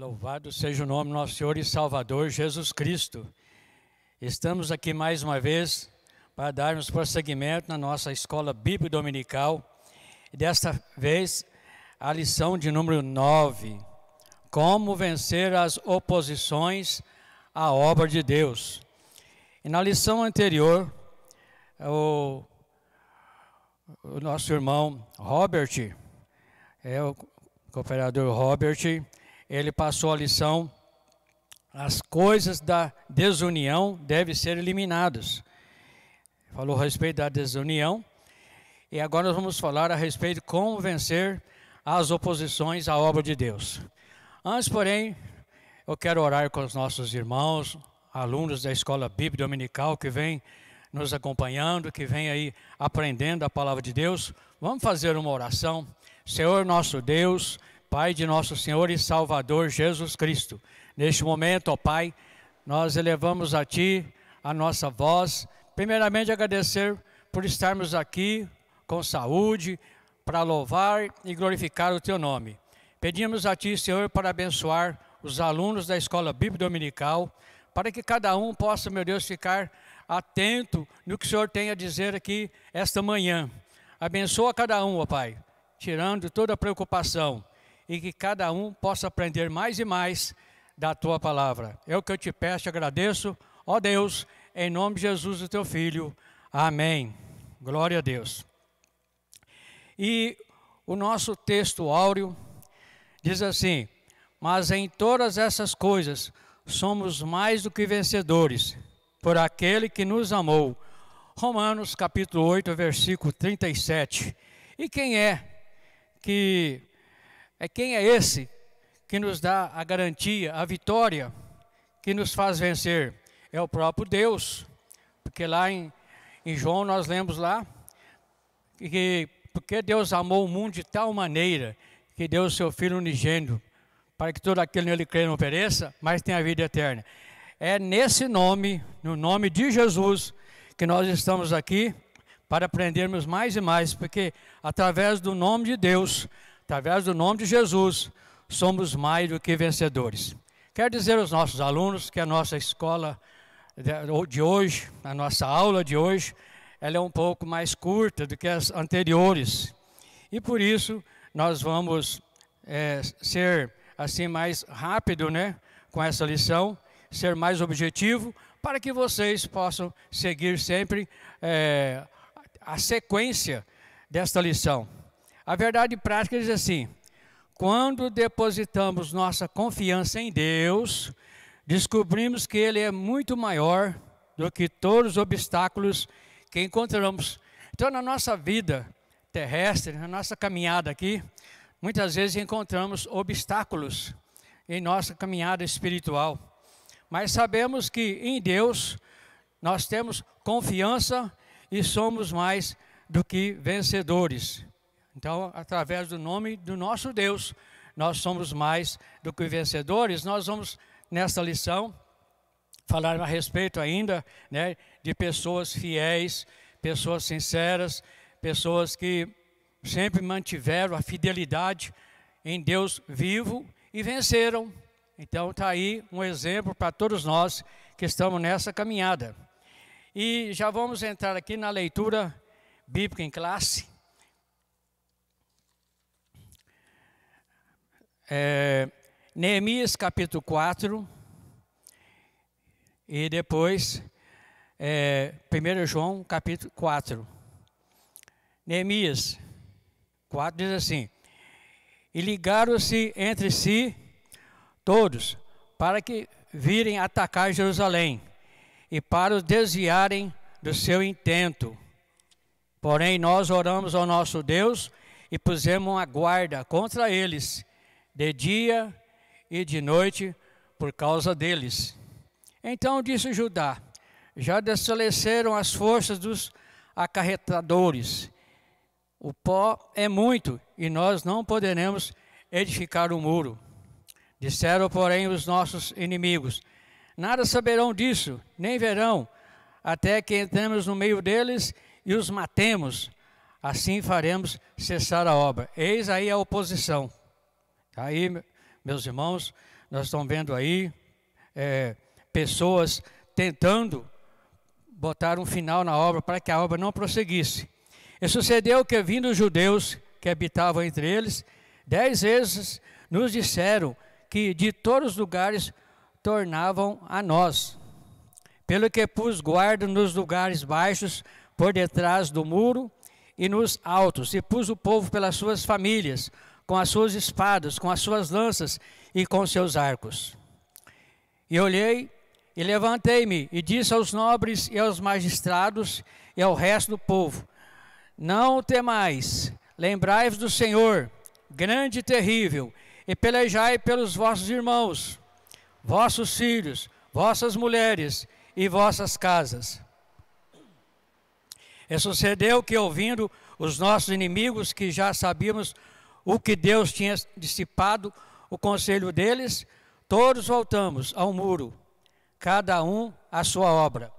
Louvado seja o nome do nosso Senhor e Salvador Jesus Cristo. Estamos aqui mais uma vez para darmos prosseguimento na nossa escola bíblica dominical. E desta vez, a lição de número 9. Como vencer as oposições à obra de Deus. E na lição anterior, o nosso irmão Robert, o cooperador Robert, ele passou a lição: as coisas da desunião devem ser eliminadas. Falou a respeito da desunião. E agora nós vamos falar a respeito de como vencer as oposições à obra de Deus. Antes, porém, eu quero orar com os nossos irmãos, alunos da Escola Bíblica Dominical, que vem nos acompanhando, que vem aí aprendendo a palavra de Deus. Vamos fazer uma oração. Senhor nosso Deus, Pai de nosso Senhor e Salvador Jesus Cristo, neste momento, ó Pai, nós elevamos a Ti a nossa voz, primeiramente agradecer por estarmos aqui com saúde, para louvar e glorificar o Teu nome. Pedimos a Ti, Senhor, para abençoar os alunos da Escola Bíblica Dominical, para que cada um possa, meu Deus, ficar atento no que o Senhor tem a dizer aqui esta manhã. Abençoa cada um, ó Pai, tirando toda a preocupação, e que cada um possa aprender mais e mais da Tua palavra. É o que eu te peço e agradeço, ó Deus, em nome de Jesus, o Teu Filho. Amém. Glória a Deus. E o nosso texto áureo diz assim: mas em todas essas coisas somos mais do que vencedores, por aquele que nos amou. Romanos capítulo 8, versículo 37. E quem é esse que nos dá a garantia, a vitória, que nos faz vencer? É o próprio Deus. Porque lá em João nós lemos lá, que porque Deus amou o mundo de tal maneira, que deu o seu Filho unigênito, para que todo aquele nele crê não pereça, mas tenha a vida eterna. É nesse nome, no nome de Jesus, que nós estamos aqui, para aprendermos mais e mais, porque através do nome de Deus, através do nome de Jesus, somos mais do que vencedores. Quero dizer aos nossos alunos que a nossa escola de hoje, a nossa aula de hoje, ela é um pouco mais curta do que as anteriores. E por isso, nós vamos ser assim mais rápido, né, com essa lição, ser mais objetivo, para que vocês possam seguir sempre a sequência desta lição. A verdade prática diz assim: quando depositamos nossa confiança em Deus, descobrimos que Ele é muito maior do que todos os obstáculos que encontramos. Então, na nossa vida terrestre, na nossa caminhada aqui, muitas vezes encontramos obstáculos em nossa caminhada espiritual. Mas sabemos que em Deus nós temos confiança e somos mais do que vencedores. Então, através do nome do nosso Deus, nós somos mais do que vencedores. Nós vamos, nesta lição, falar a respeito ainda, né, de pessoas fiéis, pessoas sinceras, pessoas que sempre mantiveram a fidelidade em Deus vivo e venceram. Então está aí um exemplo para todos nós que estamos nessa caminhada. E já vamos entrar aqui na leitura bíblica em classe. Neemias capítulo 4 e depois 1 João capítulo 4. Neemias 4 diz assim: e ligaram-se entre si todos para que virem atacar Jerusalém e para os desviarem do seu intento. Porém nós oramos ao nosso Deus e pusemos uma guarda contra eles de dia e de noite por causa deles. Então disse Judá: já desfaleceram as forças dos acarretadores. O pó é muito e nós não poderemos edificar o muro. Disseram, porém, os nossos inimigos: nada saberão disso, nem verão, até que entremos no meio deles e os matemos. Assim faremos cessar a obra. Eis aí a oposição. Aí, meus irmãos, nós estamos vendo aí pessoas tentando botar um final na obra para que a obra não prosseguisse. E sucedeu que, vindo os judeus que habitavam entre eles, 10 vezes nos disseram que de todos os lugares tornavam a nós. Pelo que pus guarda nos lugares baixos, por detrás do muro e nos altos, e pus o povo pelas suas famílias, com as suas espadas, com as suas lanças e com seus arcos. E olhei e levantei-me e disse aos nobres e aos magistrados e ao resto do povo: não temais, lembrai-vos do Senhor, grande e terrível, e pelejai pelos vossos irmãos, vossos filhos, vossas mulheres e vossas casas. E sucedeu que, ouvindo os nossos inimigos, que já sabíamos o que Deus tinha dissipado o conselho deles, todos voltamos ao muro, cada um à sua obra.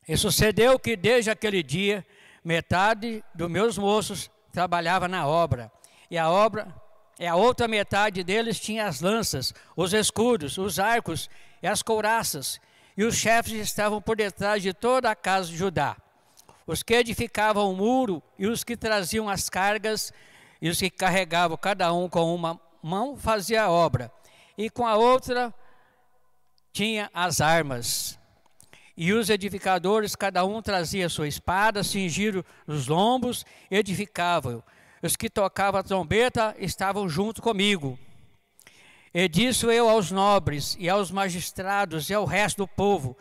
E sucedeu que desde aquele dia, metade dos meus moços trabalhava na obra, e a outra metade deles tinha as lanças, os escudos, os arcos e as couraças, e os chefes estavam por detrás de toda a casa de Judá. Os que edificavam o muro e os que traziam as cargas e os que carregavam cada um com uma mão fazia a obra, e com a outra tinha as armas. E os edificadores, cada um trazia sua espada, cingiram os lombos, edificavam. Os que tocavam a trombeta estavam junto comigo. E disse eu aos nobres e aos magistrados e ao resto do povo: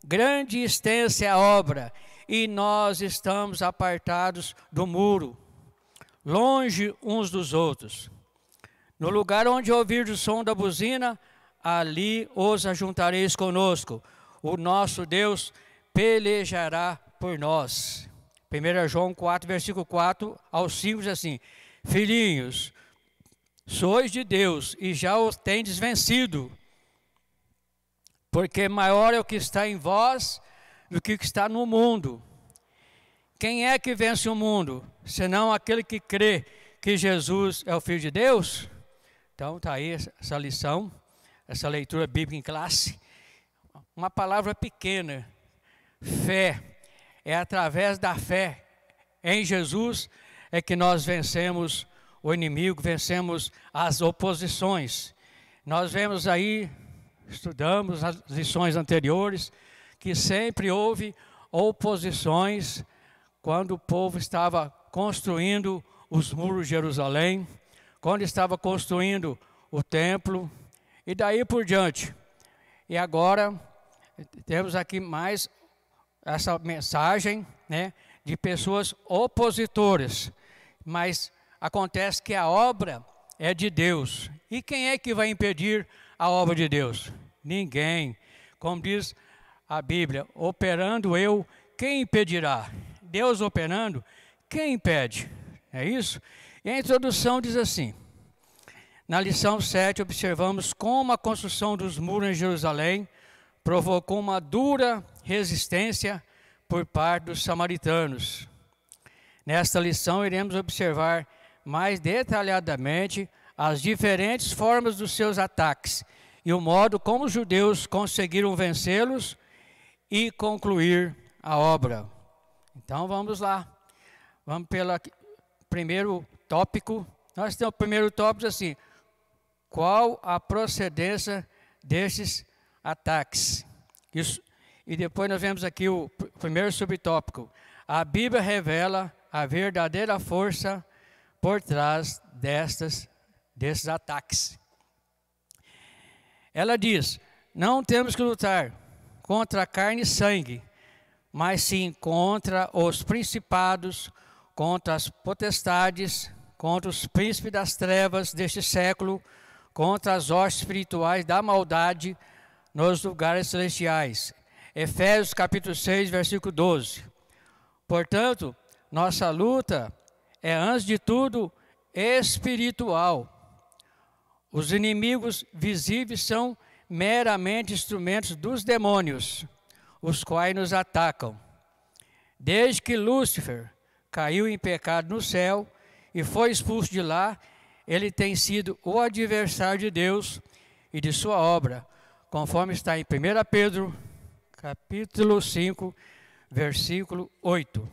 grande e extensa é a obra, e nós estamos apartados do muro, longe uns dos outros. No lugar onde ouvir o som da buzina, ali os ajuntareis conosco. O nosso Deus pelejará por nós. 1 João 4, versículo 4 ao 5 diz assim: filhinhos, sois de Deus e já os tendes vencido, porque maior é o que está em vós do que o que está no mundo. Quem é que vence o mundo, senão aquele que crê que Jesus é o Filho de Deus? Então está aí essa lição, essa leitura bíblica em classe. Uma palavra pequena, fé. É através da fé em Jesus é que nós vencemos o inimigo, vencemos as oposições. Nós vemos aí, estudamos as lições anteriores, que sempre houve oposições quando o povo estava construindo os muros de Jerusalém, quando estava construindo o templo, e daí por diante. E agora temos aqui mais essa mensagem, né, de pessoas opositoras, mas acontece que a obra é de Deus. E quem é que vai impedir a obra de Deus? Ninguém. Como diz a Bíblia, operando eu, quem impedirá? Deus operando, quem impede? É isso? E a introdução diz assim: na lição 7 observamos como a construção dos muros em Jerusalém provocou uma dura resistência por parte dos samaritanos. Nesta lição iremos observar mais detalhadamente as diferentes formas dos seus ataques e o modo como os judeus conseguiram vencê-los e concluir a obra. Então vamos lá. Vamos pelo primeiro tópico. Nós temos o primeiro tópico assim: qual a procedência desses ataques? Isso, e depois nós vemos aqui o primeiro subtópico: a Bíblia revela a verdadeira força por trás desses ataques. Ela diz: não temos que lutar contra a carne e sangue, mas sim contra os principados, contra as potestades, contra os príncipes das trevas deste século, contra as hostes espirituais da maldade nos lugares celestiais. Efésios capítulo 6, versículo 12. Portanto, nossa luta é, antes de tudo, espiritual. Os inimigos visíveis são meramente instrumentos dos demônios, os quais nos atacam. Desde que Lúcifer caiu em pecado no céu e foi expulso de lá, ele tem sido o adversário de Deus e de sua obra, conforme está em 1 Pedro, capítulo 5, versículo 8.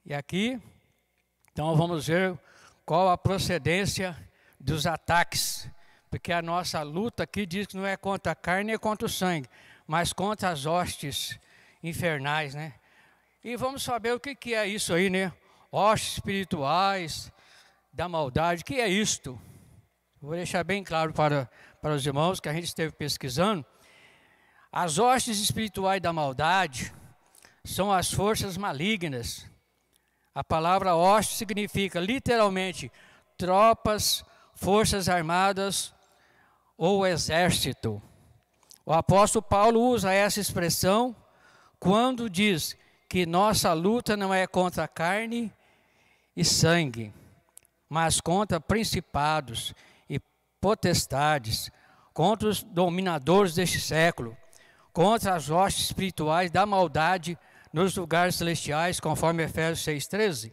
E aqui, então vamos ver qual a procedência dos ataques, porque a nossa luta aqui diz que não é contra a carne nem contra o sangue, mas contra as hostes infernais, né? E vamos saber o que é isso aí, né? Hostes espirituais da maldade, o que é isto? Vou deixar bem claro para os irmãos que a gente esteve pesquisando. As hostes espirituais da maldade são as forças malignas. A palavra hoste significa literalmente tropas, forças armadas ou exército. O apóstolo Paulo usa essa expressão quando diz que nossa luta não é contra a carne e sangue, mas contra principados e potestades, contra os dominadores deste século, contra as hostes espirituais da maldade nos lugares celestiais, conforme Efésios 6,13.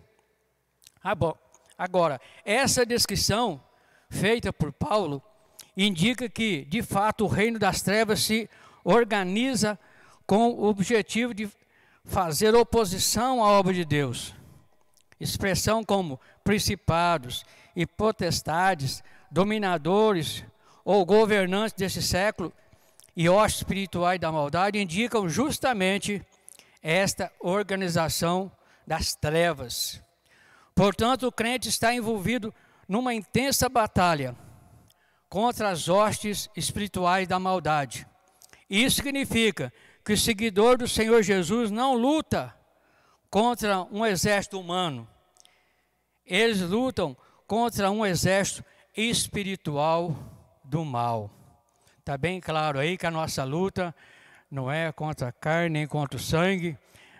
Agora, essa descrição feita por Paulo indica que, de fato, o reino das trevas se organiza com o objetivo de fazer oposição à obra de Deus. Expressão como principados e potestades, dominadores ou governantes desse século e hostes espirituais da maldade indicam justamente esta organização das trevas. Portanto, o crente está envolvido numa intensa batalha contra as hostes espirituais da maldade. Isso significa que o seguidor do Senhor Jesus não luta contra um exército humano. Eles lutam contra um exército espiritual do mal. Está bem claro aí que a nossa luta não é contra a carne nem contra o sangue,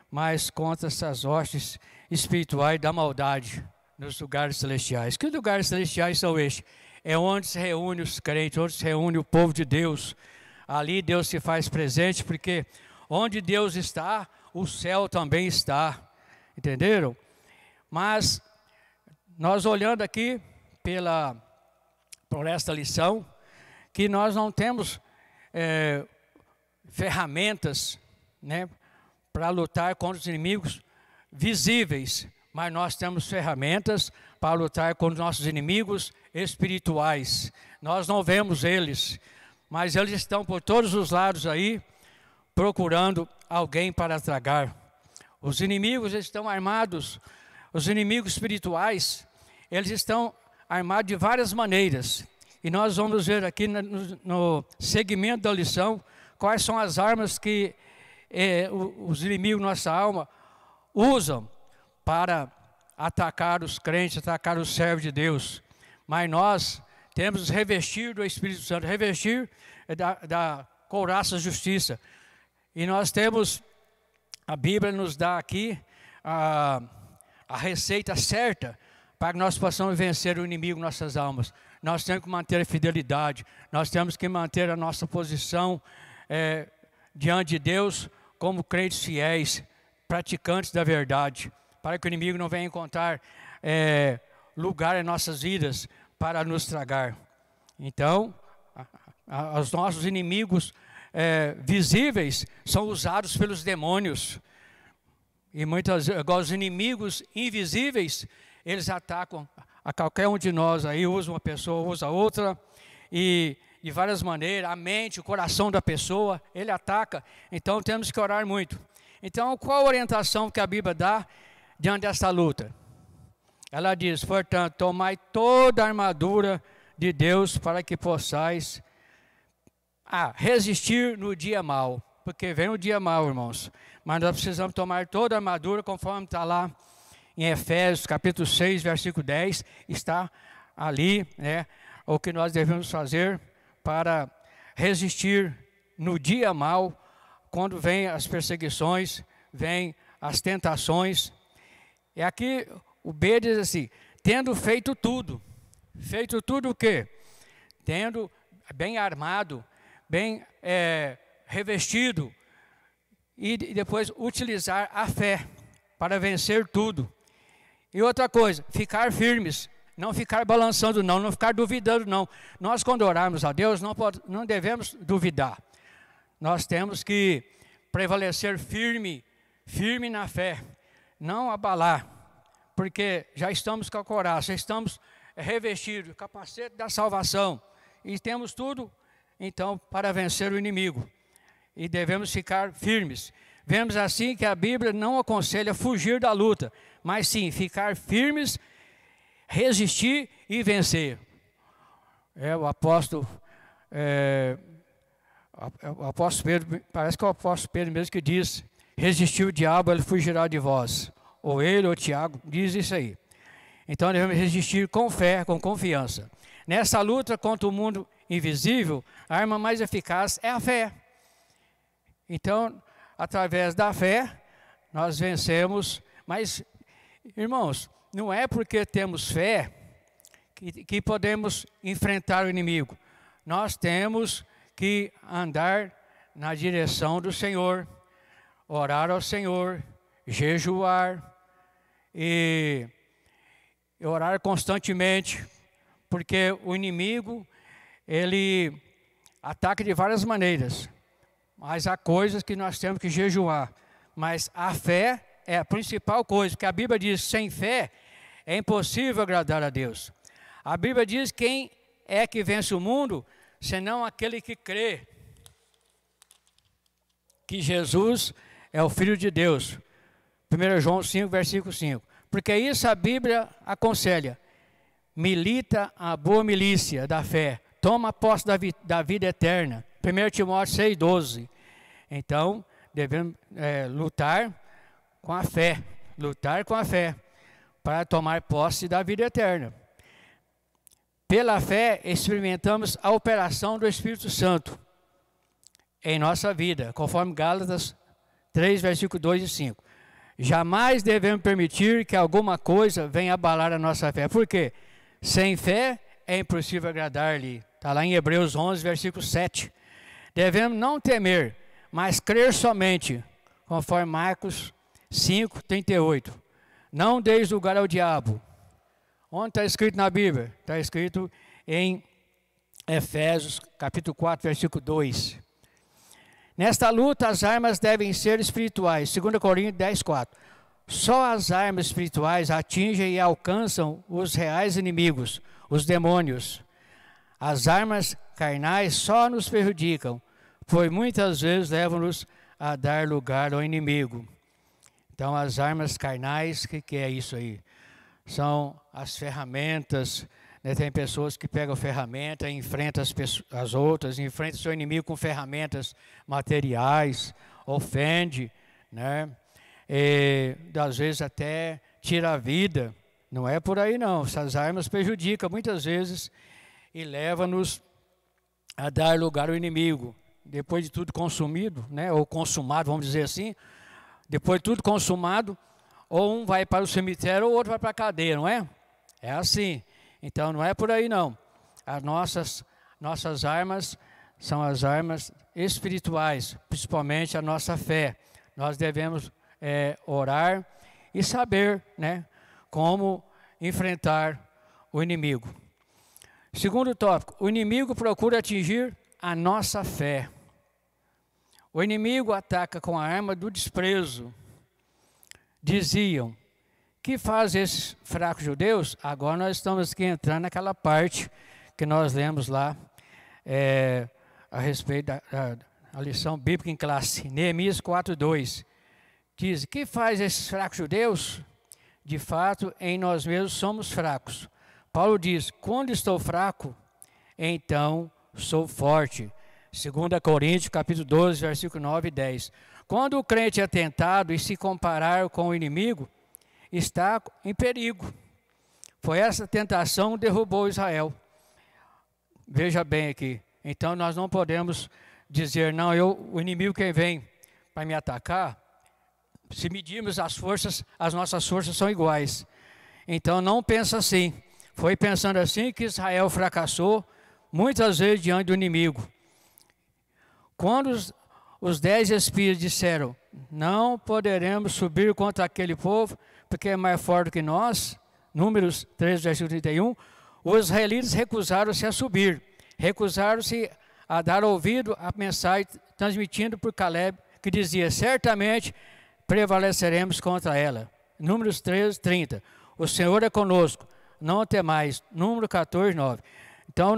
mas contra essas hostes espirituais da maldade nos lugares celestiais. Que lugares celestiais são estes? É onde se reúne os crentes, onde se reúne o povo de Deus. Ali Deus se faz presente, porque onde Deus está, o céu também está. Entenderam? Mas nós olhando aqui por esta lição, que nós não temos ferramentas, né, para lutar contra os inimigos visíveis, mas nós temos ferramentas para lutar contra os nossos inimigos espirituais. Nós não vemos eles, mas eles estão por todos os lados aí, procurando alguém para tragar. Os inimigos estão armados, os inimigos espirituais, eles estão armados de várias maneiras. E nós vamos ver aqui no segmento da lição quais são as armas que os inimigos da nossa alma usam para atacar os crentes, atacar os servos de Deus. Mas nós temos que revestir do Espírito Santo, revestir da couraça da justiça. E nós temos, a Bíblia nos dá aqui a receita certa para que nós possamos vencer o inimigo em nossas almas. Nós temos que manter a fidelidade, nós temos que manter a nossa posição diante de Deus como crentes fiéis, praticantes da verdade, para que o inimigo não venha encontrar lugar em nossas vidas para nos tragar. Então, os nossos inimigos visíveis são usados pelos demônios. E muitas vezes, os inimigos invisíveis, eles atacam a qualquer um de nós. Aí usa uma pessoa, usa outra, e de várias maneiras, a mente, o coração da pessoa, ele ataca. Então temos que orar muito. Então, qual a orientação que a Bíblia dá diante dessa luta? Ela diz: portanto, tomai toda a armadura de Deus para que possais resistir no dia mau. Porque vem o dia mau, irmãos. Mas nós precisamos tomar toda a armadura, conforme está lá em Efésios, capítulo 6, versículo 10. Está ali, né, o que nós devemos fazer para resistir no dia mau, quando vem as perseguições, vem as tentações. E aqui o B diz assim: tendo feito tudo. Feito tudo o quê? Tendo bem armado, bem revestido, e depois utilizar a fé para vencer tudo. E outra coisa, ficar firmes não ficar balançando não ficar duvidando não. Nós quando orarmos a Deus não devemos duvidar. Nós temos que prevalecer firme na fé, não abalar, porque já estamos com a coraça, estamos revestidos, capacete da salvação, e temos tudo, então, para vencer o inimigo, e devemos ficar firmes. Vemos assim que a Bíblia não aconselha fugir da luta, mas sim ficar firmes, resistir e vencer. O apóstolo Pedro, parece que é o apóstolo Pedro mesmo que diz: resistir o diabo, ele fugirá de vós. Ou ele, ou Tiago, diz isso aí. Então devemos resistir com fé, com confiança. Nessa luta contra o mundo invisível, a arma mais eficaz é a fé. Então, através da fé, nós vencemos. Mas, irmãos, não é porque temos fé que podemos enfrentar o inimigo. Nós temos que andar na direção do Senhor, orar ao Senhor, jejuar e orar constantemente, porque o inimigo, ele ataca de várias maneiras, mas há coisas que nós temos que jejuar. Mas a fé é a principal coisa, porque a Bíblia diz: sem fé é impossível agradar a Deus. A Bíblia diz: quem é que vence o mundo, senão aquele que crê que Jesus é o Filho de Deus. 1 João 5, versículo 5. Porque isso a Bíblia aconselha: milita a boa milícia da fé, toma posse da vida eterna. 1 Timóteo 6, 12. Então, devemos lutar com a fé, para tomar posse da vida eterna. Pela fé, experimentamos a operação do Espírito Santo em nossa vida, conforme Gálatas 3, versículo 2 e 5. Jamais devemos permitir que alguma coisa venha abalar a nossa fé. Por quê? Sem fé é impossível agradar-lhe. Está lá em Hebreus 11, versículo 7. Devemos não temer, mas crer somente, conforme Marcos 5, 38. Não deis lugar ao diabo. Onde está escrito na Bíblia? Está escrito em Efésios, capítulo 4, versículo 2. Nesta luta, as armas devem ser espirituais. 2 Coríntios 10, 4. Só as armas espirituais atingem e alcançam os reais inimigos, os demônios. As armas carnais só nos prejudicam, pois muitas vezes levam-nos a dar lugar ao inimigo. Então, as armas carnais, o que é isso aí? São as ferramentas, né? Tem pessoas que pegam ferramenta e enfrentam as outras, enfrentam seu inimigo com ferramentas materiais, ofende, né? E, às vezes até tira a vida. Não é por aí não, essas armas prejudicam muitas vezes e levam-nos a dar lugar ao inimigo. Depois de tudo consumido, né? Ou consumado, vamos dizer assim, depois de tudo consumado, ou um vai para o cemitério ou o outro vai para a cadeia, não é? É assim. Então não é por aí não. As nossas armas são as armas espirituais, principalmente a nossa fé. Nós devemos orar e saber, né, como enfrentar o inimigo. Segundo tópico, o inimigo procura atingir a nossa fé. O inimigo ataca com a arma do desprezo. Diziam: que faz esses fracos judeus? Agora nós estamos aqui entrando naquela parte que nós lemos lá a respeito da lição bíblica em classe. Neemias 4:2. Diz: que faz esses fracos judeus? De fato, em nós mesmos somos fracos. Paulo diz: quando estou fraco, então sou forte. 2 Coríntios, capítulo 12, versículo 9 e 10. Quando o crente é tentado e se comparar com o inimigo, está em perigo. Foi essa tentação que derrubou Israel. Veja bem aqui. Então nós não podemos dizer: não, o inimigo que vem para me atacar, se medirmos as forças, as nossas forças são iguais. Então não pensa assim. Foi pensando assim que Israel fracassou muitas vezes diante do inimigo. Quando os 10 espias disseram: não poderemos subir contra aquele povo, porque é mais forte que nós, Números 13, versículo 31, os israelitas recusaram-se a subir, recusaram-se a dar ouvido à mensagem transmitida por Caleb, que dizia, certamente prevaleceremos contra ela. Números 13, 30, o Senhor é conosco, não temais. Número 14, 9. Então,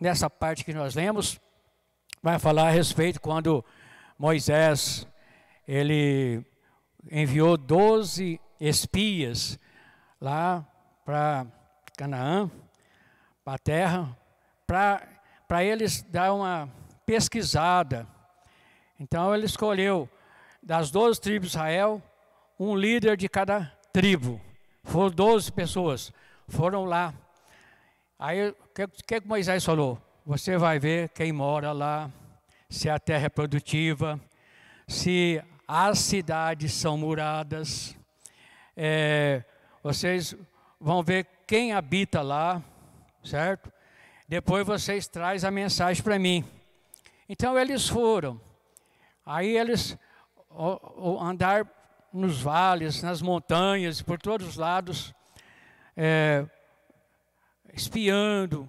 nessa parte que nós lemos, vai falar a respeito quando Moisés, ele enviou 12 espias lá para Canaã, para a terra, para eles dar uma pesquisada. Então ele escolheu das 12 tribos de Israel, um líder de cada tribo. Foram 12 pessoas, foram lá. Aí o que Moisés falou? Você vai ver quem mora lá, se a terra é produtiva, se as cidades são muradas, vocês vão ver quem habita lá, certo? Depois vocês trazem a mensagem para mim. Então eles foram. Aí eles andaram nos vales, nas montanhas, por todos os lados, espiando,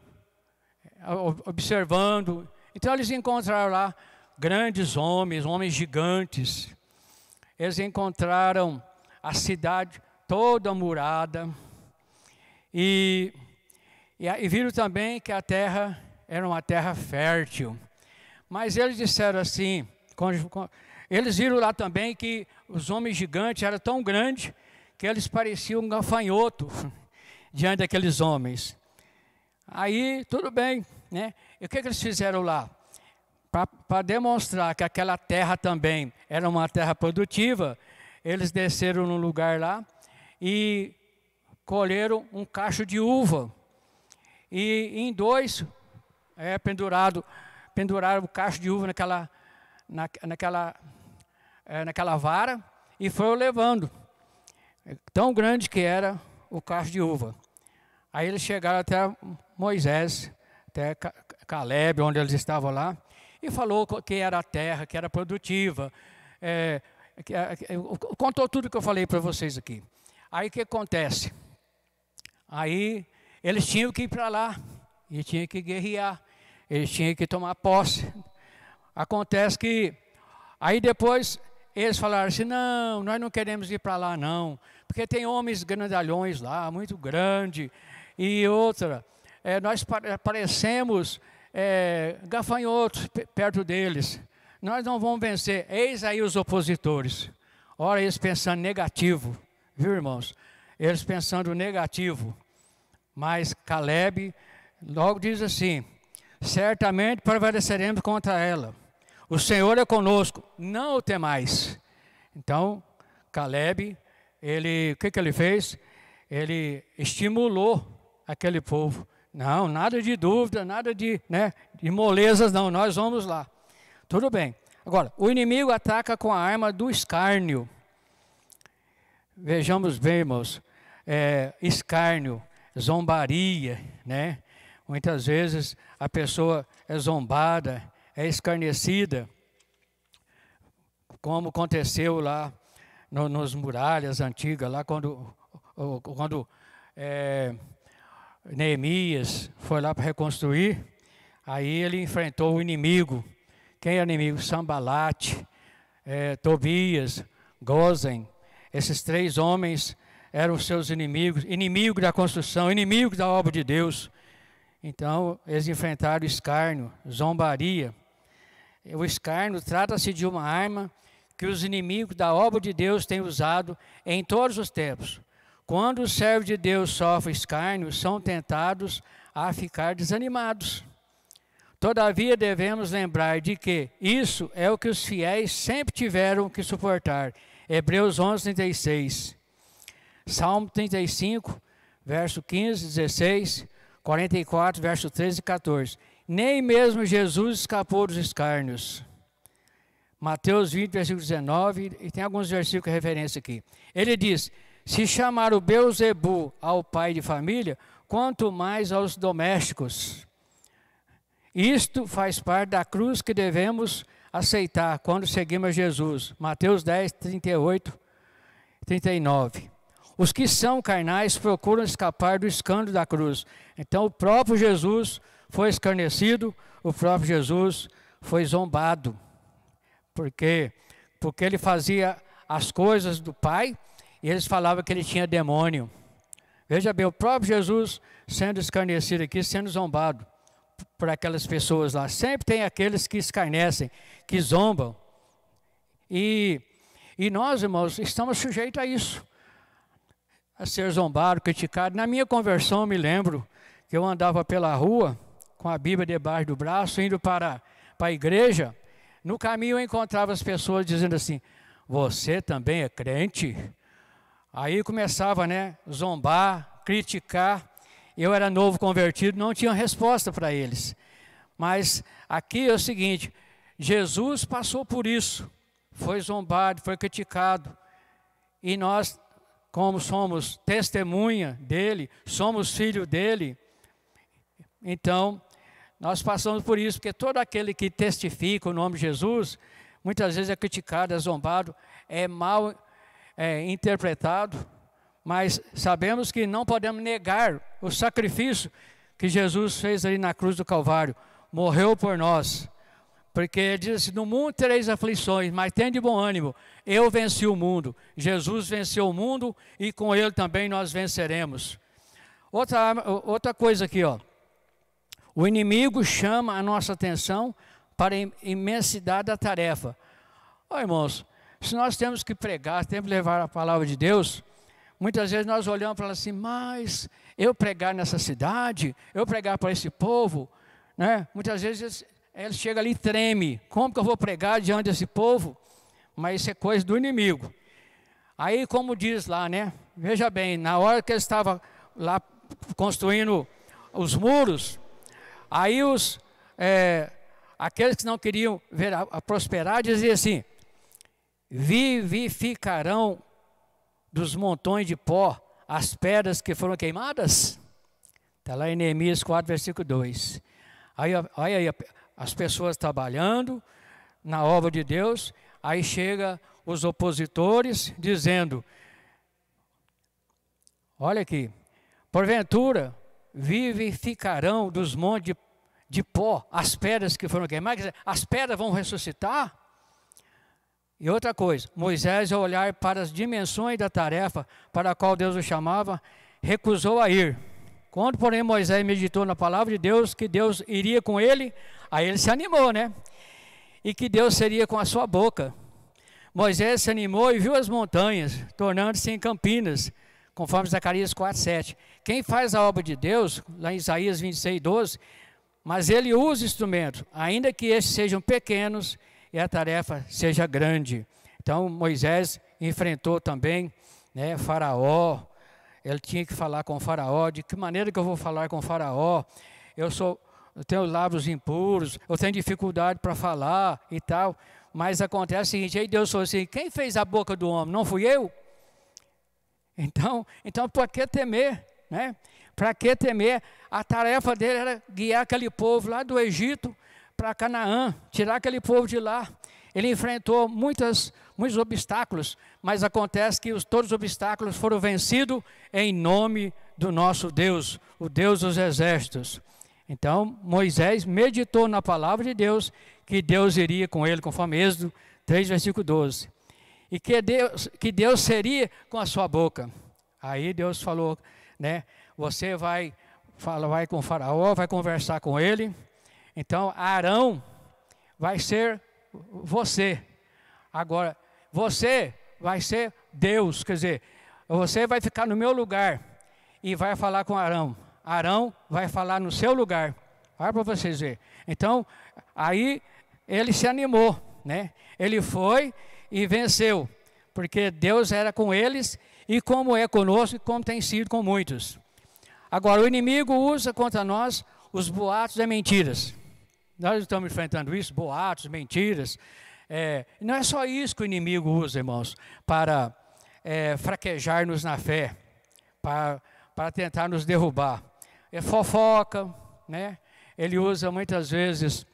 observando. Então eles encontraram lá grandes homens gigantes. Eles encontraram a cidade toda murada e viram também que a terra era uma terra fértil. Mas eles disseram assim, eles viram lá também que os homens gigantes eram tão grandes que eles pareciam um gafanhoto diante daqueles homens. Aí, tudo bem, né? E o que eles fizeram lá? Para demonstrar que aquela terra também era uma terra produtiva, eles desceram num lugar lá e colheram um cacho de uva. E em dois, penduraram o cacho de uva naquela vara e foram levando. Tão grande que era o cacho de uva. Aí eles chegaram até Moisés, até Caleb, onde eles estavam lá, e falou que era a terra, que era produtiva. Contou tudo que eu falei para vocês aqui. Aí o que acontece? Aí eles tinham que ir para lá, e tinham que guerrear, eles tinham que tomar posse. Acontece que, aí depois eles falaram assim, não, nós não queremos ir para lá não, porque tem homens grandalhões lá, muito grande, e outra, nós parecemos gafanhotos perto deles, nós não vamos vencer. Eis aí os opositores, ora eles pensando negativo, viu irmãos? Eles pensando negativo, mas Caleb logo diz assim, certamente prevaleceremos contra ela, o Senhor é conosco, não o temais. Então, Caleb, o que ele fez? Ele estimulou aquele povo. Não, nada de dúvida, nada de molezas, não, nós vamos lá. Tudo bem. Agora, o inimigo ataca com a arma do escárnio. Vejamos bem, irmãos, escárnio, zombaria, né? Muitas vezes a pessoa é zombada, é escarnecida, como aconteceu lá nos muralhas antigas, lá quando Neemias foi lá para reconstruir, aí ele enfrentou o inimigo. Quem é o inimigo? Sambalate, Tobias, Gozen. Esses três homens eram seus inimigos, inimigo da construção, inimigo da obra de Deus. Então, eles enfrentaram o escárnio, zombaria. O escárnio trata-se de uma arma que os inimigos da obra de Deus têm usado em todos os tempos. Quando os servos de Deus sofrem escárnio, são tentados a ficar desanimados. Todavia, devemos lembrar de que isso é o que os fiéis sempre tiveram que suportar. Hebreus 11, 36. Salmo 35, verso 15, 16, 44, verso 13 e 14. Nem mesmo Jesus escapou dos escárnios. Mateus 20, versículo 19, e tem alguns versículos de referência aqui. Ele diz, se chamar o Beelzebu ao pai de família, quanto mais aos domésticos. Isto faz parte da cruz que devemos aceitar quando seguimos Jesus. Mateus 10, 38, 39. os que são carnais procuram escapar do escândalo da cruz. Então o próprio Jesus foi escarnecido, o próprio Jesus foi zombado. Porque ele fazia as coisas do Pai e eles falavam que ele tinha demônio. Veja bem, o próprio Jesus sendo escarnecido aqui, sendo zombado por aquelas pessoas lá. Sempre tem aqueles que escarnecem, que zombam. E nós, irmãos, estamos sujeitos a isso. A ser zombado, criticado. Na minha conversão, eu me lembro que eu andava pela rua com a Bíblia debaixo do braço, indo para a igreja. No caminho eu encontrava as pessoas dizendo assim: você também é crente? Aí começava, zombar, criticar. Eu era novo convertido, não tinha resposta para eles. Mas aqui é o seguinte: Jesus passou por isso, foi zombado, foi criticado. E nós, como somos testemunha dele, somos filho dele, então nós passamos por isso, porque todo aquele que testifica o nome de Jesus, muitas vezes é criticado, é zombado, é mal interpretado, mas sabemos que não podemos negar o sacrifício que Jesus fez ali na cruz do Calvário, morreu por nós, porque ele diz assim: no mundo tereis aflições, mas tende bom ânimo, eu venci o mundo. Jesus venceu o mundo e com ele também nós venceremos. Outra coisa aqui, o inimigo chama a nossa atenção para a imensidade da tarefa. Irmãos, se nós temos que pregar, temos que levar a palavra de Deus, muitas vezes nós olhamos para assim: mas eu pregar nessa cidade, eu pregar para esse povo, muitas vezes ele chega ali e treme: como que eu vou pregar diante desse povo? Mas isso é coisa do inimigo. Aí, como diz lá, veja bem, na hora que ele estava lá construindo os muros, aí aqueles que não queriam ver a prosperar diziam assim: vivificarão dos montões de pó as pedras que foram queimadas? Está lá em Neemias 4, versículo 2. Aí as pessoas trabalhando na obra de Deus, aí chega os opositores dizendo: olha aqui, porventura vivificarão dos montes de pó as pedras que foram queimadas? Quer dizer, as pedras vão ressuscitar? E outra coisa, Moisés, ao olhar para as dimensões da tarefa para a qual Deus o chamava, recusou a ir. Quando, porém, Moisés meditou na palavra de Deus, que Deus iria com ele, aí ele se animou, e que Deus seria com a sua boca. Moisés se animou e viu as montanhas, tornando-se em campinas, conforme Zacarias 4:7. Quem faz a obra de Deus, lá em Isaías 26:12, mas ele usa instrumentos, ainda que estes sejam pequenos e a tarefa seja grande. Então Moisés enfrentou também, Faraó. Ele tinha que falar com o Faraó. De que maneira que eu vou falar com o Faraó? Eu tenho lábios impuros, eu tenho dificuldade para falar e tal. Mas acontece o seguinte: aí Deus falou assim: quem fez a boca do homem? Não fui eu? Então para que temer? Para que temer? A tarefa dele era guiar aquele povo lá do Egito para Canaã, tirar aquele povo de lá. Ele enfrentou muitos obstáculos, mas acontece que todos os obstáculos foram vencidos em nome do nosso Deus, o Deus dos exércitos. Então Moisés meditou na palavra de Deus, que Deus iria com ele, conforme Êxodo 3, versículo 12. E que Deus seria com a sua boca. Aí Deus falou, você vai com o Faraó, vai conversar com ele. Então Arão vai ser você. Agora, você vai ser Deus, quer dizer, você vai ficar no meu lugar e vai falar com Arão. Arão vai falar no seu lugar. Olha para vocês verem. Então, aí ele se animou, Ele foi e venceu, porque Deus era com eles, e como é conosco e como tem sido com muitos. Agora, o inimigo usa contra nós os boatos e mentiras. Nós estamos enfrentando isso, boatos, mentiras. Não é só isso que o inimigo usa, irmãos, para fraquejar-nos na fé, para tentar nos derrubar. É fofoca, Ele usa muitas vezes,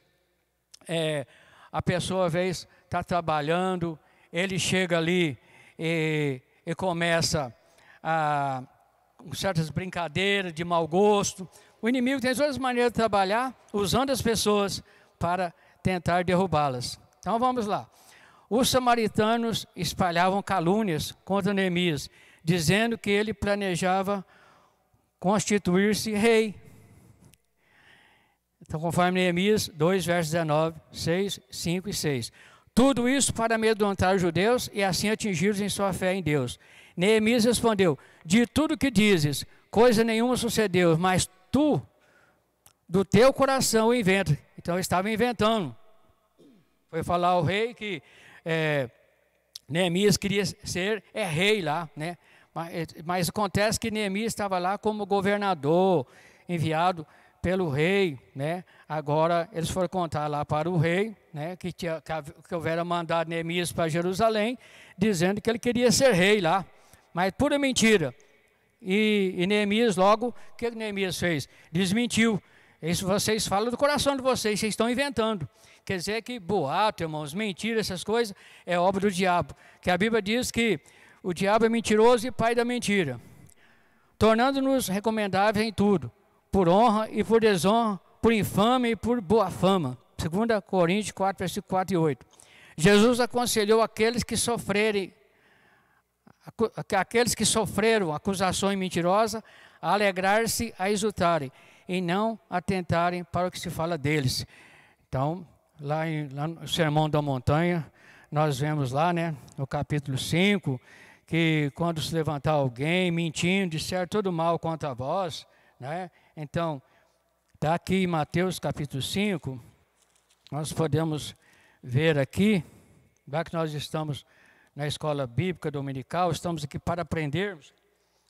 a pessoa às vezes está trabalhando, ele chega ali e começa com certas brincadeiras de mau gosto. O inimigo tem todas as maneiras de trabalhar, usando as pessoas para tentar derrubá-las. Então vamos lá. Os samaritanos espalhavam calúnias contra Neemias, dizendo que ele planejava constituir-se rei. Então, conforme Neemias 2, versos 19, 6, 5 e 6. Tudo isso para amedrontar os judeus e assim atingi-los em sua fé em Deus. Neemias respondeu: de tudo que dizes, coisa nenhuma sucedeu, mas tu, do teu coração, inventa. Então, eu estava inventando. Foi falar ao rei que Neemias queria ser rei lá, né? Mas acontece que Neemias estava lá como governador, enviado pelo rei, né? Agora eles foram contar lá para o rei, né? Que houvera mandado Neemias para Jerusalém, dizendo que ele queria ser rei lá, mas pura mentira. E Neemias logo, o que Neemias fez? Desmentiu. Isso vocês falam do coração de vocês estão inventando. Quer dizer que boato, irmãos, mentira, essas coisas, é obra do diabo. Que a Bíblia diz que o diabo é mentiroso e pai da mentira, tornando-nos recomendáveis em tudo, por honra e por desonra, por infâmia e por boa fama. 2 Coríntios 4, versículos 4 e 8. Jesus aconselhou aqueles que sofreram acusações mentirosas a alegrar-se, a exultarem, e não atentarem para o que se fala deles. Então, lá no Sermão da Montanha, nós vemos lá, né, no capítulo 5, que quando se levantar alguém mentindo, disser todo mal contra vós, né? Então, está aqui em Mateus capítulo 5, nós podemos ver aqui, já que nós estamos na escola bíblica dominical, estamos aqui para aprendermos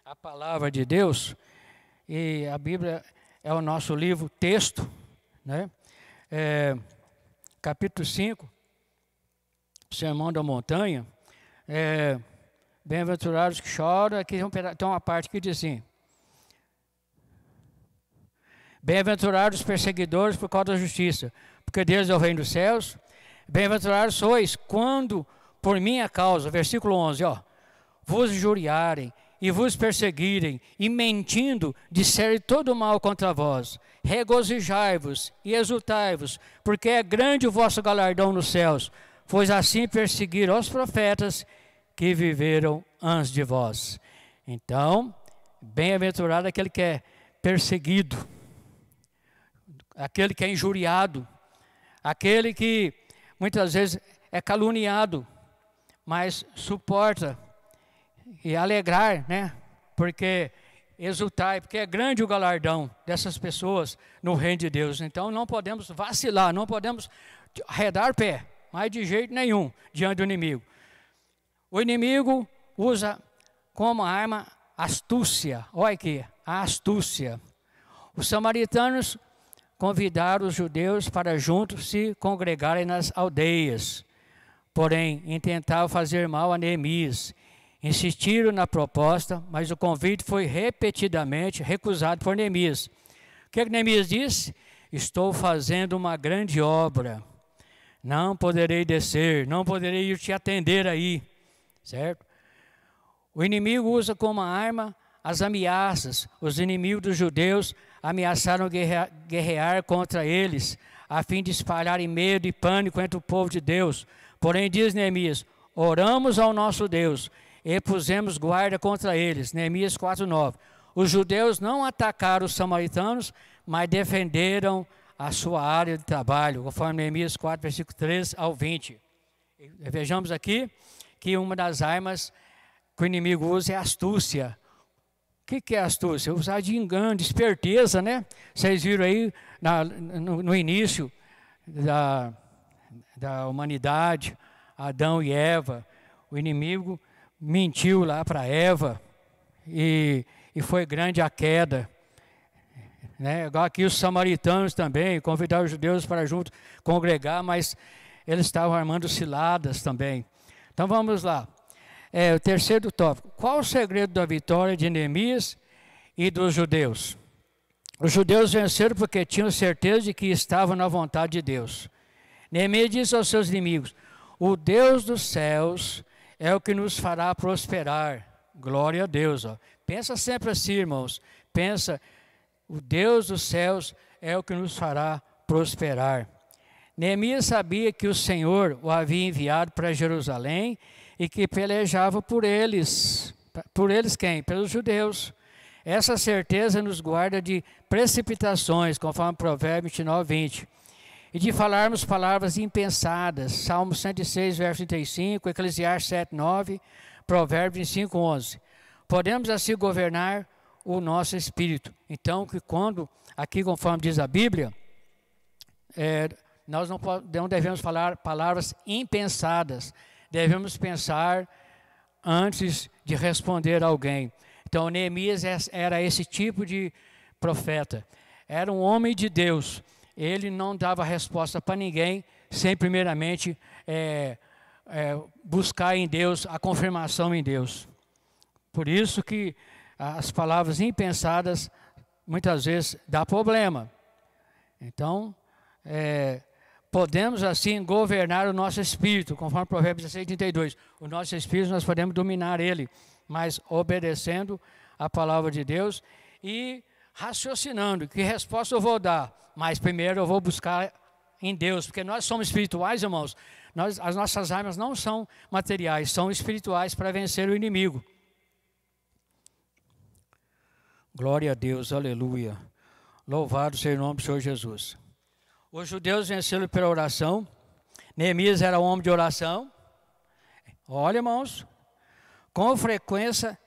a palavra de Deus, e a Bíblia é o nosso livro texto, né? Capítulo 5, Sermão da Montanha, bem-aventurados que choram, aqui tem uma parte que diz assim: bem-aventurados os perseguidores por causa da justiça, porque Deus é o reino dos céus. Bem-aventurados sois quando, por minha causa, versículo 11, vos injuriarem e vos perseguirem, e mentindo, disserem todo mal contra vós. Regozijai-vos e exultai-vos, porque é grande o vosso galardão nos céus, pois assim perseguiram os profetas que viveram antes de vós. Então, bem-aventurado aquele que é perseguido, aquele que é injuriado, aquele que muitas vezes é caluniado, mas suporta e alegrar, né? Porque exultar, porque é grande o galardão dessas pessoas no reino de Deus. Então não podemos vacilar, não podemos arredar pé, mas de jeito nenhum diante do inimigo. O inimigo usa como arma astúcia. Olha aqui, a astúcia. Os samaritanos convidaram os judeus para juntos se congregarem nas aldeias. Porém, intentavam fazer mal a Neemias. Insistiram na proposta, mas o convite foi repetidamente recusado por Neemias. O que Neemias disse? Estou fazendo uma grande obra. Não poderei descer, não poderei ir te atender aí. Certo? O inimigo usa como arma as ameaças. Os inimigos dos judeus ameaçaram guerrear contra eles, a fim de espalharem medo e pânico entre o povo de Deus. Porém, diz Neemias, oramos ao nosso Deus e pusemos guarda contra eles. Neemias 4:9. Os judeus não atacaram os samaritanos, mas defenderam a sua área de trabalho, conforme Neemias 4, versículo 13 ao 20. Vejamos aqui que uma das armas que o inimigo usa é a astúcia. O que é astúcia? Usar de engano, de esperteza, né? Vocês viram aí no início da humanidade, Adão e Eva, o inimigo mentiu lá para Eva e foi grande a queda. Né? Igual aqui os samaritanos também convidaram os judeus para junto congregar, mas eles estavam armando ciladas também. Então vamos lá. O terceiro tópico. Qual o segredo da vitória de Neemias e dos judeus? Os judeus venceram porque tinham certeza de que estavam na vontade de Deus. Neemias disse aos seus inimigos: o Deus dos céus é o que nos fará prosperar. Glória a Deus. Ó. Pensa sempre assim, irmãos. Pensa, o Deus dos céus é o que nos fará prosperar. Neemias sabia que o Senhor o havia enviado para Jerusalém e que pelejava por eles. Por eles quem? Pelos judeus. Essa certeza nos guarda de precipitações, conforme Provérbios 29, 20. E de falarmos palavras impensadas. Salmo 106, verso 35, Eclesiastes 7, 9, Provérbios 5, 11. Podemos assim governar o nosso espírito. Então, que quando, aqui conforme diz a Bíblia, nós não devemos falar palavras impensadas. Devemos pensar antes de responder a alguém. Então, Neemias era esse tipo de profeta. Era um homem de Deus. Ele não dava resposta para ninguém sem primeiramente buscar em Deus a confirmação em Deus. Por isso que as palavras impensadas muitas vezes dá problema. Então, podemos assim governar o nosso espírito, conforme Provérbios 16, 32. O nosso espírito nós podemos dominar ele, mas obedecendo a palavra de Deus e raciocinando, que resposta eu vou dar? Mas primeiro eu vou buscar em Deus, porque nós somos espirituais, irmãos. As nossas armas não são materiais, são espirituais para vencer o inimigo. Glória a Deus, aleluia. Louvado seja o nome do Senhor Jesus. Os judeus venceram pela oração. Neemias era um homem de oração. Olha, irmãos, com frequência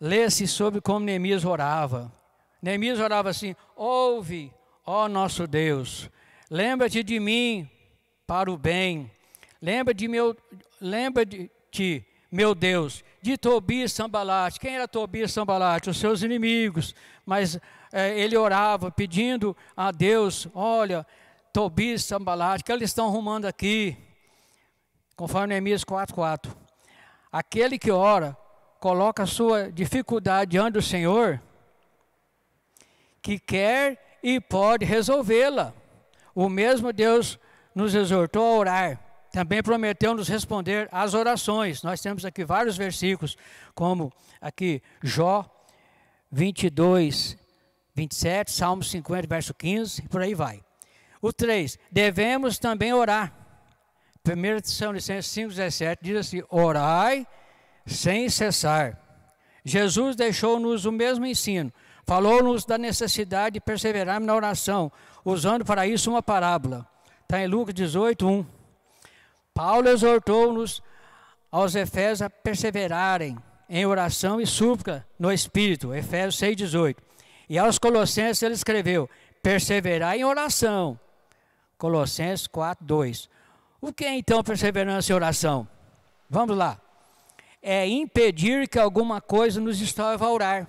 lê-se sobre como Neemias orava. Neemias orava assim: ouve, ó nosso Deus, lembra-te de mim para o bem. Lembra-te, meu Deus, de Tobias e Sambalate. Quem era Tobias e Sambalate? Os seus inimigos. Mas ele orava pedindo a Deus: olha, Tobias e Sambalate, que eles estão arrumando aqui. Conforme Neemias 4:4. Aquele que ora, coloca a sua dificuldade diante do Senhor, que quer e pode resolvê-la. O mesmo Deus nos exortou a orar. Também prometeu nos responder às orações. Nós temos aqui vários versículos, como aqui Jó 22, 27, Salmo 50, verso 15, e por aí vai. O 3, devemos também orar. 1 Tessalonicenses 5, 17, diz assim: orai sem cessar. Jesus deixou-nos o mesmo ensino. Falou-nos da necessidade de perseverarmos na oração, usando para isso uma parábola. Está em Lucas 18, 1. Paulo exortou-nos aos Efésios a perseverarem em oração e súplica no Espírito, Efésios 6, 18. E aos Colossenses ele escreveu: perseverar em oração, Colossenses 4, 2. O que é então perseverança em oração? Vamos lá. É impedir que alguma coisa nos distraiva a orar,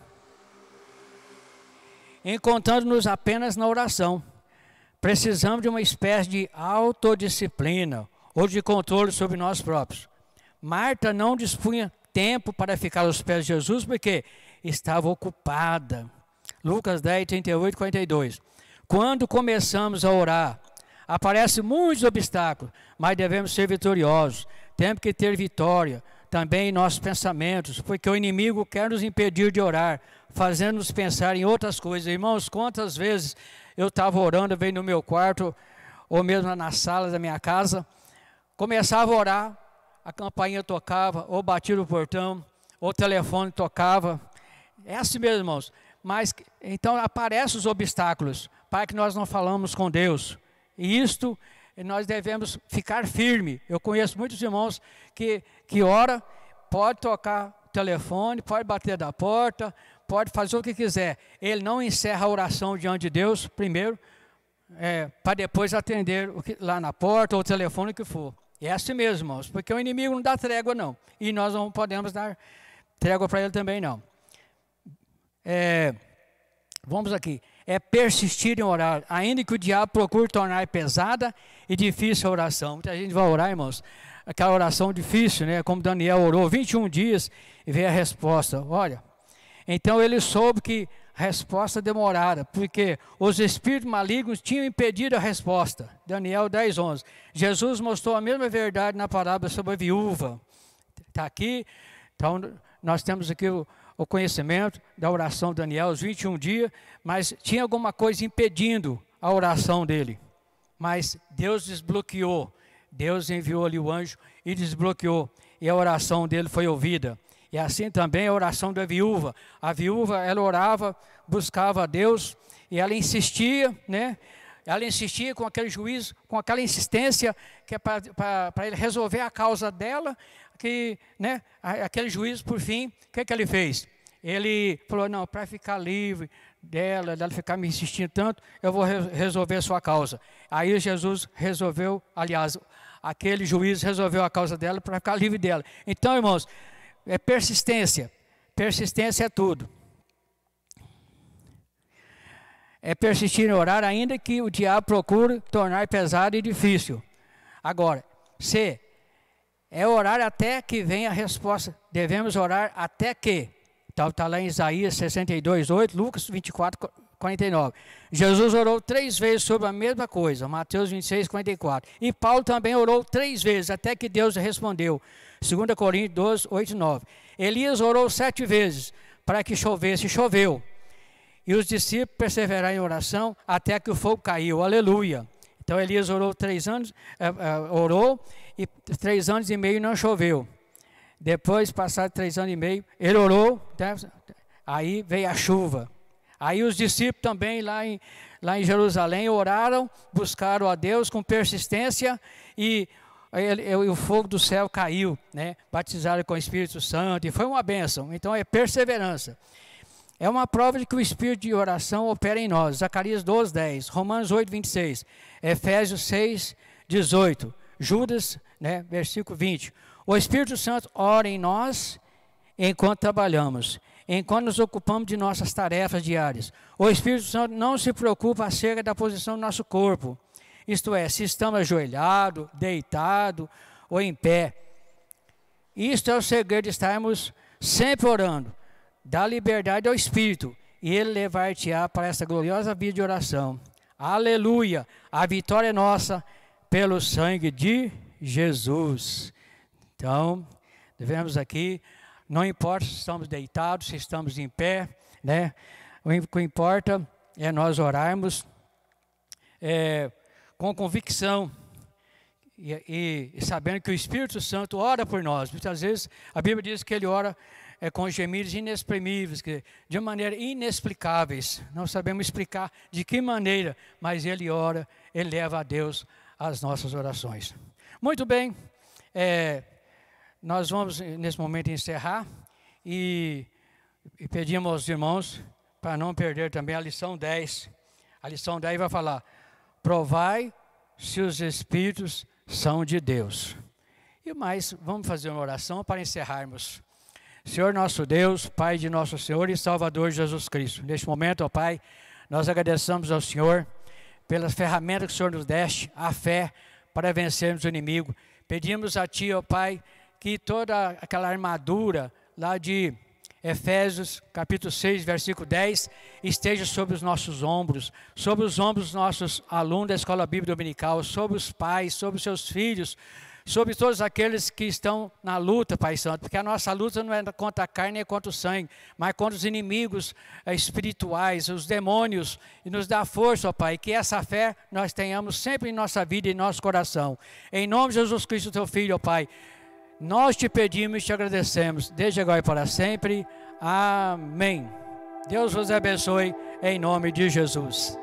encontrando-nos apenas na oração. Precisamos de uma espécie de autodisciplina ou de controle sobre nós próprios. Marta não dispunha tempo para ficar aos pés de Jesus porque estava ocupada. Lucas 10, 38, 42. Quando começamos a orar, aparecem muitos obstáculos, mas devemos ser vitoriosos. Temos que ter vitória também em nossos pensamentos, porque o inimigo quer nos impedir de orar, fazendo-nos pensar em outras coisas. Irmãos, quantas vezes eu estava orando, veio no meu quarto, ou mesmo na sala da minha casa, começava a orar, a campainha tocava, ou batia no portão, ou o telefone tocava. É assim mesmo, irmãos. Mas, então, aparecem os obstáculos, para que nós não falamos com Deus. E isto, nós devemos ficar firme. Eu conheço muitos irmãos que ora, pode tocar o telefone, pode bater da porta, pode fazer o que quiser. Ele não encerra a oração diante de Deus, primeiro, para depois atender lá na porta ou o telefone, o que for. É assim mesmo, irmãos, porque o inimigo não dá trégua, não. E nós não podemos dar trégua para ele também, não. Vamos aqui. É persistir em orar, ainda que o diabo procure tornar pesada e difícil a oração. Muita gente vai orar, irmãos, aquela oração difícil, né? Como Daniel orou 21 dias e veio a resposta. Olha, então ele soube que resposta demorada, porque os espíritos malignos tinham impedido a resposta. Daniel 10, 11. Jesus mostrou a mesma verdade na parábola sobre a viúva. Está aqui, então nós temos aqui o conhecimento da oração de Daniel, os 21 dias, mas tinha alguma coisa impedindo a oração dele. Mas Deus desbloqueou, Deus enviou ali o anjo e desbloqueou, e a oração dele foi ouvida. E assim também a oração da viúva. A viúva, ela orava, buscava a Deus, e ela insistia, né? Ela insistia com aquele juízo, com aquela insistência, que é para ele resolver a causa dela, que, né, aquele juízo, por fim, o que ele fez? Ele falou, não, para ficar livre dela ficar me insistindo tanto, eu vou resolver a sua causa. Aí Jesus resolveu, aliás, aquele juiz resolveu a causa dela para ficar livre dela. Então, irmãos, é persistência. Persistência é tudo. É persistir em orar, ainda que o diabo procure tornar pesado e difícil. Agora, C, é orar até que venha a resposta. Devemos orar até que. Então, está lá em Isaías 62, 8, Lucas 24, 49. Jesus orou 3 vezes sobre a mesma coisa, Mateus 26, 44. E Paulo também orou 3 vezes, até que Deus respondeu. 2 Coríntios 12, 8 e 9. Elias orou 7 vezes para que chovesse, choveu. E os discípulos perseveraram em oração até que o fogo caiu. Aleluia. Então Elias orou 3 anos, orou e 3 anos e meio não choveu. Depois, passados 3 anos e meio, ele orou, aí veio a chuva. Aí os discípulos também lá em Jerusalém oraram, buscaram a Deus com persistência e o fogo do céu caiu, né? Batizaram com o Espírito Santo e foi uma bênção. Então é perseverança. É uma prova de que o Espírito de oração opera em nós. Zacarias 12, 10, Romanos 8, 26, Efésios 6, 18, Judas, né, versículo 20. O Espírito Santo ora em nós enquanto trabalhamos, enquanto nos ocupamos de nossas tarefas diárias. O Espírito Santo não se preocupa acerca da posição do nosso corpo, isto é, se estamos ajoelhados, deitados ou em pé. Isto é o segredo de estarmos sempre orando. Dá liberdade ao Espírito e Ele levar-te-á para essa gloriosa vida de oração. Aleluia! A vitória é nossa pelo sangue de Jesus. Então, devemos aqui, não importa se estamos deitados, se estamos em pé, né? O que importa é nós orarmos com convicção e sabendo que o Espírito Santo ora por nós. Muitas vezes a Bíblia diz que Ele ora com gemidos inexprimíveis, de maneira inexplicáveis. Não sabemos explicar de que maneira, mas Ele ora, Ele leva a Deus as nossas orações. Muito bem, nós vamos nesse momento encerrar e pedimos aos irmãos para não perder também a lição 10. A lição 10 vai falar, provai se os Espíritos são de Deus. E mais, vamos fazer uma oração para encerrarmos. Senhor nosso Deus, Pai de nosso Senhor e Salvador Jesus Cristo. Neste momento, ó Pai, nós agradecemos ao Senhor pelas ferramentas que o Senhor nos deste, a fé, para vencermos o inimigo. Pedimos a Ti, ó Pai, que toda aquela armadura lá de Efésios, capítulo 6, versículo 10, esteja sobre os nossos ombros, sobre os ombros dos nossos alunos da Escola Bíblica Dominical, sobre os pais, sobre os seus filhos, sobre todos aqueles que estão na luta, Pai Santo, porque a nossa luta não é contra a carne nem contra o sangue, mas contra os inimigos espirituais, os demônios, e nos dá força, ó Pai, que essa fé nós tenhamos sempre em nossa vida e em nosso coração. Em nome de Jesus Cristo, Teu Filho, ó Pai, nós te pedimos e te agradecemos, desde agora e para sempre. Amém. Deus vos abençoe, em nome de Jesus.